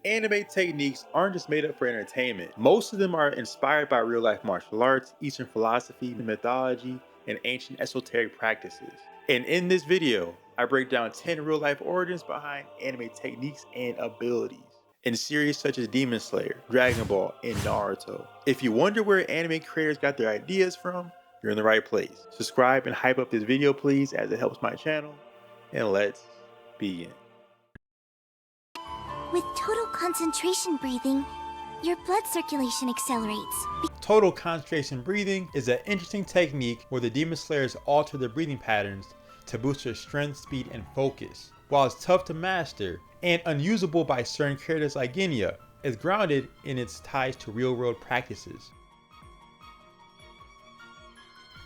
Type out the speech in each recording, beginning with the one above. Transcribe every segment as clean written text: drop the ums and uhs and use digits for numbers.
Anime techniques aren't just made up for entertainment. Most of them are inspired by real-life martial arts, Eastern philosophy, mythology, and ancient esoteric practices. And in this video, I break down 10 real-life origins behind anime techniques and abilities in series such as Demon Slayer, Dragon Ball, and Naruto. If you wonder where anime creators got their ideas from, you're in the right place. Subscribe and hype up this video please, as it helps my channel. And let's begin. With total concentration breathing, your blood circulation accelerates. Total concentration breathing is an interesting technique where the Demon Slayers alter their breathing patterns to boost their strength, speed, and focus. While it's tough to master and unusable by certain characters like Genya, it's grounded in its ties to real-world practices.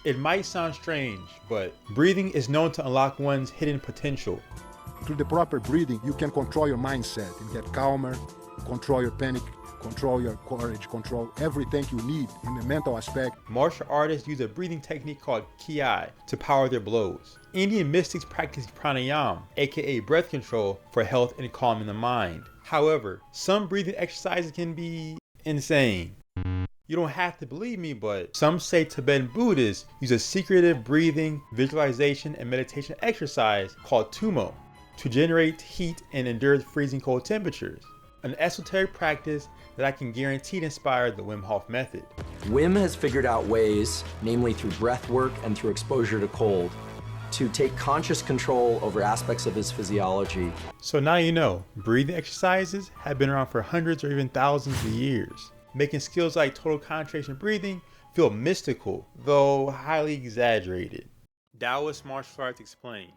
It might sound strange, but breathing is known to unlock one's hidden potential. Through the proper breathing, you can control your mindset and get calmer, control your panic, control your courage, control everything you need in the mental aspect. Martial artists use a breathing technique called ki to power their blows. Indian mystics practice pranayama, aka breath control, for health and calming the mind. However, some breathing exercises can be insane. You don't have to believe me, but some say Tibetan Buddhists use a secretive breathing, visualization, and meditation exercise called tumo to generate heat and endure freezing cold temperatures. An esoteric practice that I can guarantee inspired the Wim Hof method. Wim has figured out ways, namely through breath work and through exposure to cold, to take conscious control over aspects of his physiology. So now you know, breathing exercises have been around for hundreds or even thousands of years, making skills like total concentration breathing feel mystical, though highly exaggerated. Taoist martial arts explained.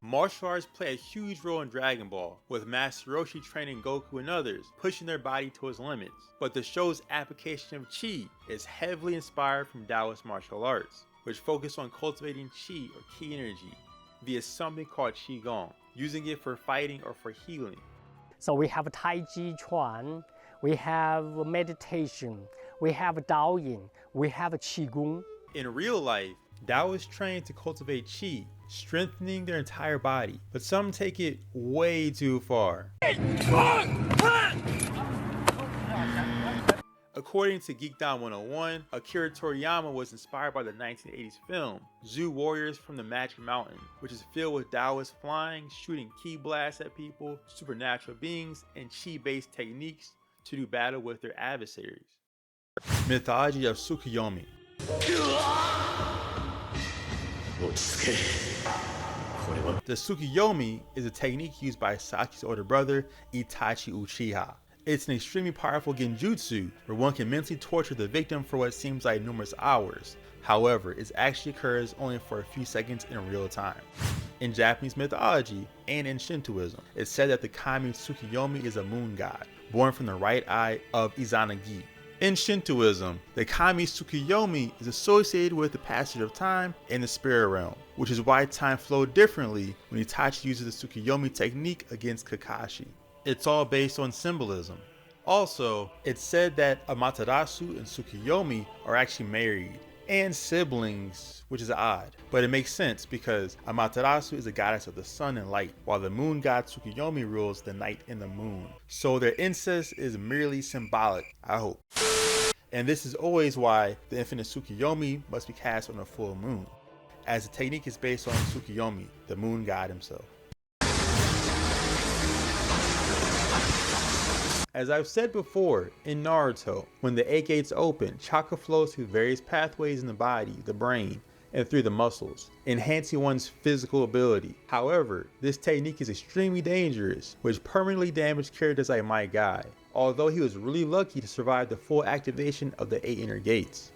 Martial arts play a huge role in Dragon Ball, with Master Roshi training Goku and others, pushing their body to its limits. But the show's application of Chi is heavily inspired from Taoist martial arts, which focus on cultivating Chi or Ki energy via something called Qigong, using it for fighting or for healing. So we have Tai Chi Chuan, we have meditation, we have Daoyin, we have Qigong. In real life, Taoists train to cultivate Qi, strengthening their entire body, but some take it way too far. According to Geekdown 101, Akira Toriyama was inspired by the 1980s film Zoo Warriors from the Magic Mountain, which is filled with Taoists flying, shooting ki blasts at people, supernatural beings, and chi-based techniques to do battle with their adversaries. Mythology of Tsukuyomi. The Tsukuyomi is a technique used by Sasuke's older brother, Itachi Uchiha. It's an extremely powerful genjutsu where one can mentally torture the victim for what seems like numerous hours. However, it actually occurs only for a few seconds in real time. In Japanese mythology and in Shintoism, it's said that the kami Tsukuyomi is a moon god, born from the right eye of Izanagi. In Shintoism, the kami Tsukuyomi is associated with the passage of time in the spirit realm, which is why time flowed differently when Itachi uses the Tsukuyomi technique against Kakashi. It's all based on symbolism. Also, it's said that Amaterasu and Tsukuyomi are actually married and siblings, which is odd, but it makes sense because Amaterasu is a goddess of the sun and light, while the moon god Tsukuyomi rules the night and the moon. So their incest is merely symbolic, I hope. And this is always why the infinite Tsukuyomi must be cast on a full moon, as the technique is based on Tsukuyomi, the moon god himself. As I've said before, in Naruto, when the 8 gates open, chakra flows through various pathways in the body, the brain, and through the muscles, enhancing one's physical ability. However, this technique is extremely dangerous, which permanently damaged characters like my guy, although he was really lucky to survive the full activation of the 8 inner gates.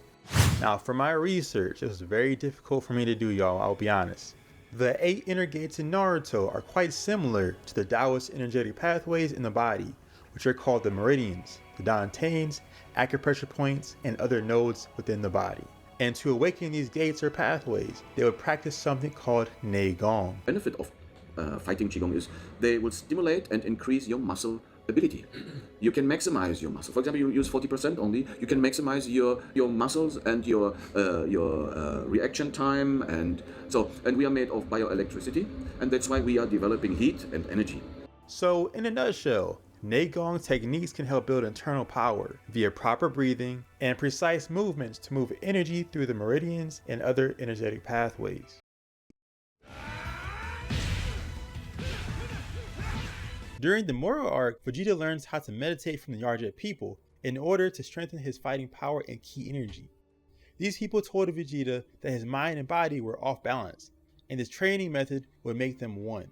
Now, for my research, it was very difficult for me to do, y'all, I'll be honest. The 8 inner gates in Naruto are quite similar to the Taoist energetic pathways in the body, which are called the meridians, the dantanes, acupressure points, and other nodes within the body. And to awaken these gates or pathways, they would practice something called Neigong. Benefit of fighting Qigong is they will stimulate and increase your muscle ability. You can maximize your muscle. For example, you use 40% only. You can maximize your muscles and your reaction time, and we are made of bioelectricity, and that's why we are developing heat and energy. So, in a nutshell, Neigong techniques can help build internal power via proper breathing and precise movements to move energy through the meridians and other energetic pathways. During the Moro arc, Vegeta learns how to meditate from the Yarjet people in order to strengthen his fighting power and ki energy. These people told Vegeta that his mind and body were off balance, and this training method would make them one.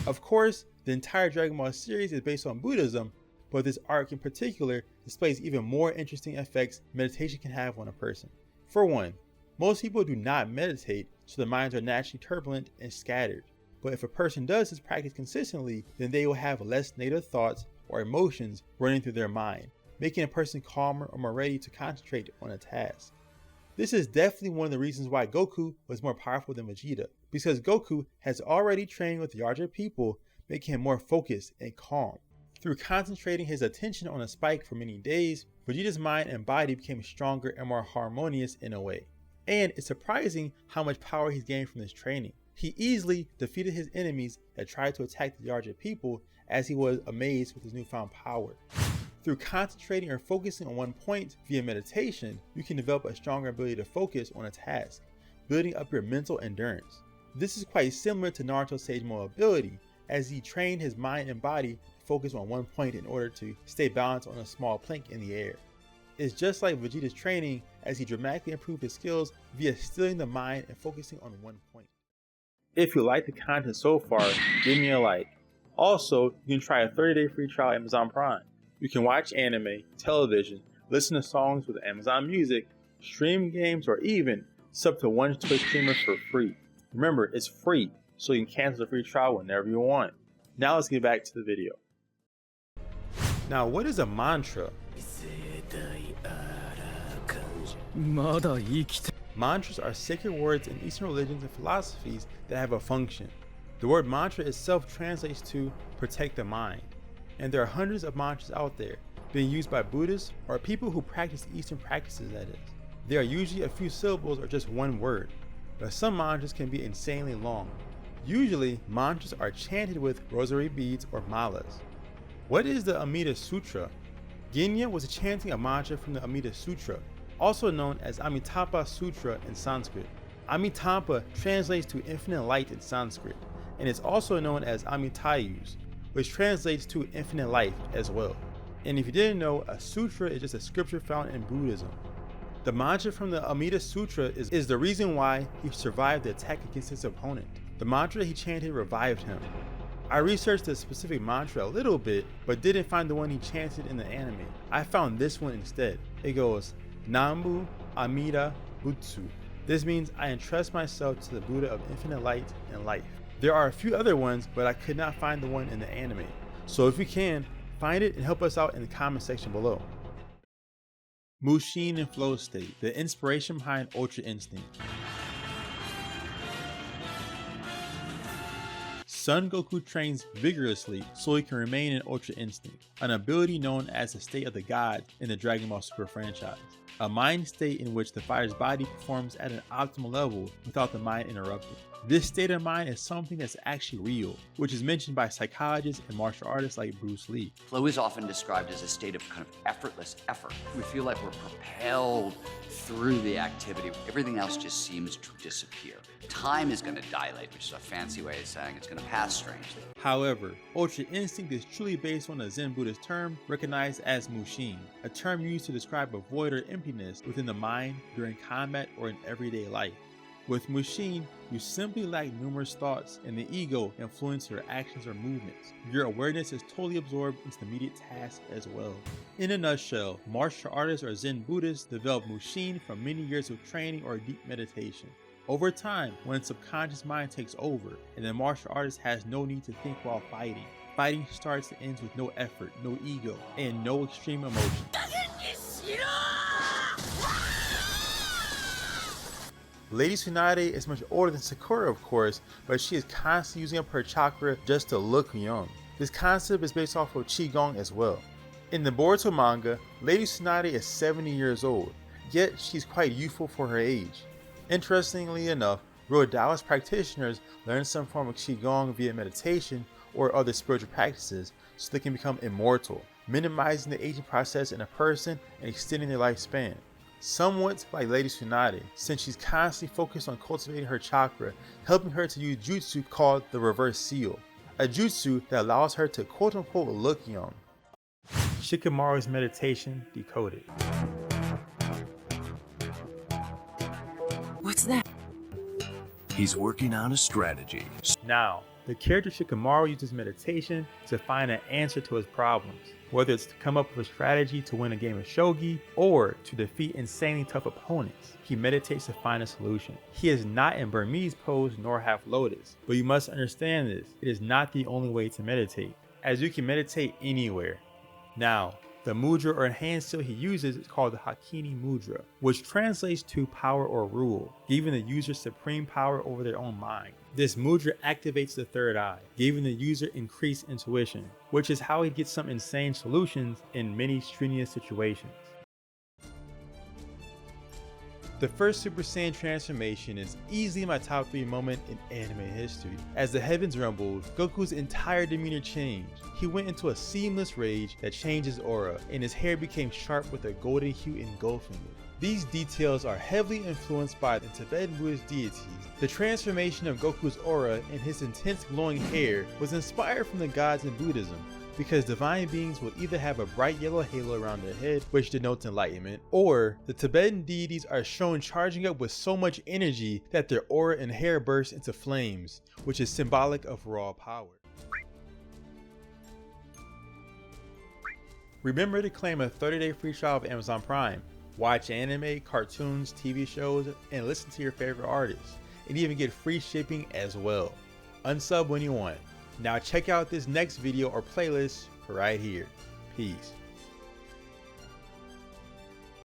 Of course, the entire Dragon Ball series is based on Buddhism, but this arc in particular displays even more interesting effects meditation can have on a person. For one, most people do not meditate, so their minds are naturally turbulent and scattered. But if a person does this practice consistently, then they will have less negative thoughts or emotions running through their mind, making a person calmer or more ready to concentrate on a task. This is definitely one of the reasons why Goku was more powerful than Vegeta, because Goku has already trained with the Yarjet people, making him more focused and calm. Through concentrating his attention on a spike for many days, Vegeta's mind and body became stronger and more harmonious in a way. And it's surprising how much power he's gained from this training. He easily defeated his enemies that tried to attack the Yarjet people, as he was amazed with his newfound power. Through concentrating or focusing on one point via meditation, you can develop a stronger ability to focus on a task, building up your mental endurance. This is quite similar to Naruto's Sage Mode ability, as he trained his mind and body to focus on one point in order to stay balanced on a small plank in the air. It's just like Vegeta's training, as he dramatically improved his skills via stilling the mind and focusing on one point. If you like the content so far, give me a like. Also, you can try a 30-day free trial on Amazon Prime. You can watch anime, television, listen to songs with Amazon Music, stream games, or even sub to one Twitch streamer for free. Remember, it's free, so you can cancel the free trial whenever you want. Now let's get back to the video. Now, what is a mantra? Mantras are sacred words in Eastern religions and philosophies that have a function. The word mantra itself translates to protect the mind. And there are hundreds of mantras out there, being used by Buddhists or people who practice Eastern practices, that is. They are usually a few syllables or just one word, but some mantras can be insanely long. Usually, mantras are chanted with rosary beads or malas. What is the Amida Sutra? Genya was chanting a mantra from the Amida Sutra, also known as Amitabha Sutra in Sanskrit. Amitabha translates to infinite light in Sanskrit, and is also known as Amitayus, which translates to infinite life as well. And if you didn't know, a sutra is just a scripture found in Buddhism. The mantra from the Amida Sutra is the reason why he survived the attack against his opponent. The mantra he chanted revived him. I researched the specific mantra a little bit, but didn't find the one he chanted in the anime. I found this one instead. It goes, Nambu Amida Butsu. This means I entrust myself to the Buddha of infinite light and life. There are a few other ones, but I could not find the one in the anime. So if you can, find it and help us out in the comment section below. Mushin and Flow State, the inspiration behind Ultra Instinct. Son Goku trains vigorously so he can remain in Ultra Instinct, an ability known as the state of the gods in the Dragon Ball Super franchise. A mind state in which the fighter's body performs at an optimal level without the mind interrupted. This state of mind is something that's actually real, which is mentioned by psychologists and martial artists like Bruce Lee. Flow is often described as a state of kind of effortless effort. We feel like we're propelled through the activity. Everything else just seems to disappear. Time is going to dilate, which is a fancy way of saying it's going to pass strangely. However, Ultra Instinct is truly based on a Zen Buddhist term recognized as Mushin, a term used to describe a void or emptiness within the mind during combat or in everyday life. With Mushin, you simply lack numerous thoughts and the ego influence your actions or movements. Your awareness is totally absorbed into the immediate task as well. In a nutshell, martial artists or Zen Buddhists develop Mushin from many years of training or deep meditation. Over time, when subconscious mind takes over and the martial artist has no need to think while fighting, fighting starts and ends with no effort, no ego, and no extreme emotion. Lady Tsunade is much older than Sakura, of course, but she is constantly using up her chakra just to look young. This concept is based off of Qigong as well. In the Boruto manga, Lady Tsunade is 70 years old, yet she's quite youthful for her age. Interestingly enough, real Taoist practitioners learn some form of Qigong via meditation or other spiritual practices so they can become immortal, minimizing the aging process in a person and extending their lifespan. Somewhat like Lady Tsunade, since she's constantly focused on cultivating her chakra, helping her to use jutsu called the reverse seal, a jutsu that allows her to quote-unquote look young. Shikamaru's meditation decoded. What's that? He's working on a strategy. Now, the character Shikamaru uses meditation to find an answer to his problems, whether it's to come up with a strategy to win a game of shogi or to defeat insanely tough opponents. He meditates to find a solution. He is not in Burmese pose nor half lotus, but you must understand this, it is not the only way to meditate, as you can meditate anywhere. Now, the mudra or hand seal he uses is called the Hakini mudra, which translates to power or rule, giving the user supreme power over their own mind. This mudra activates the third eye, giving the user increased intuition, which is how he gets some insane solutions in many strenuous situations. The first Super Saiyan transformation is easily my top 3 moment in anime history. As the heavens rumbled, Goku's entire demeanor changed. He went into a seamless rage that changed his aura, and his hair became sharp with a golden hue engulfing it. These details are heavily influenced by the Tibetan Buddhist deities. The transformation of Goku's aura and his intense glowing hair was inspired from the gods in Buddhism, because divine beings will either have a bright yellow halo around their head, which denotes enlightenment, or the Tibetan deities are shown charging up with so much energy that their aura and hair burst into flames, which is symbolic of raw power. Remember to claim a 30-day free trial of Amazon Prime. Watch anime, cartoons, TV shows, and listen to your favorite artists, and even get free shipping as well. Unsub when you want. Now check out this next video or playlist right here. Peace.